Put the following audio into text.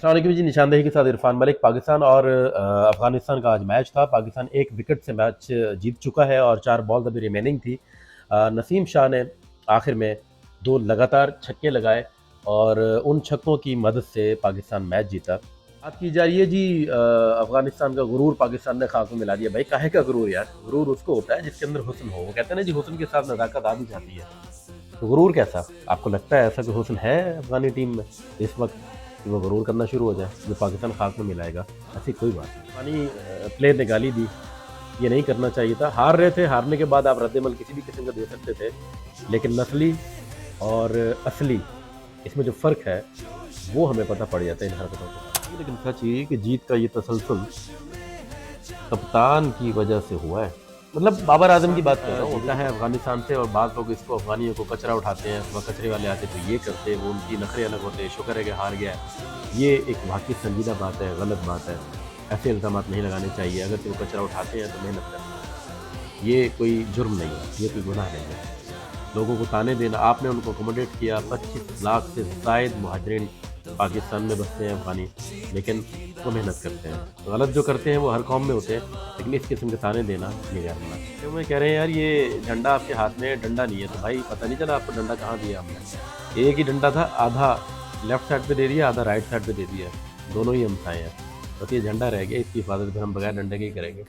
अस्सलाम वालेकुम जी, निशानदेही के साथ इरफान मलिक। पाकिस्तान और अफगानिस्तान का आज मैच था। पाकिस्तान एक विकेट से मैच जीत चुका है और 4 बॉल्स अभी रिमेनिंग थी। नसीम शाह ने आखिर में 2 लगातार छक्के लगाए और उन छक्कों की मदद से पाकिस्तान मैच जीता। बात की जा रही है जी अफगानिस्तान का गुरूर पाकिस्तान ने खाक में मिला दिया। भाई काहे का गुरूर यार? गुरूर उसको होता है जिसके अंदर हुस्न हो। वो कहते हैं ना जी, हुस्न के साथ नज़ाकत आ भी जाती है। तो गुरूर कैसा? आपको लगता है ऐसा कोई हुस्न है अफगानी टीम में इस वक्त कि वो गरूर करना शुरू हो जाए जो पाकिस्तान खाक में मिलाएगा? ऐसी कोई बात नहीं। पानी प्लेयर ने गाली दी, ये नहीं करना चाहिए था। हार रहे थे, हारने के बाद आप रद्द-ए-अमल किसी भी किस्म का दे सकते थे, लेकिन नस्ली और असली इसमें जो फ़र्क है वो हमें पता पड़ जाता है इन हरकतों के बाद। लेकिन सच ये कि जीत का ये तसलसल कप्तान की वजह से हुआ है। मतलब बाबर आजम की बात कर रहा हूँ। होता है अफगानिस्तान से और बाद लोग इसको अफगानियों को कचरा उठाते हैं, सुबह कचरे वाले आते तो ये करते, वो उनकी नखरे अलग होते हैं, शुक्र है कि हार गया है। ये एक वाकई संजीदा बात है, गलत बात है। ऐसे इल्ज़ामात नहीं लगाने चाहिए। अगर वो कचरा उठाते हैं तो मेहनत करते हैं, ये कोई जुर्म नहीं है, ये कोई गुनाह नहीं है। लोगों को ताने देना, आपने उनको अकोमोडेट किया। 25 लाख से ज़ायद मुहाजिरीन पाकिस्तान में बसते हैं अफ़गानी, लेकिन वो मेहनत करते हैं। गलत जो करते हैं वो हर कौम में होते हैं, लेकिन इस किस्म के ताने देना ये गैर होना। तो मैं कह रहे हैं यार ये डंडा आपके हाथ में है, डंडा नहीं है, तो भाई पता नहीं चला आपको डंडा कहाँ दिया हमने। एक ही डंडा था, आधा लेफ्ट साइड पे दे दिया, आधा राइट साइड पे दे दिया, दोनों ही हम खाए हैं। बस ये झंडा रह गया, इसकी हिफाजत भी हम बगैर डंडे के ही करेंगे।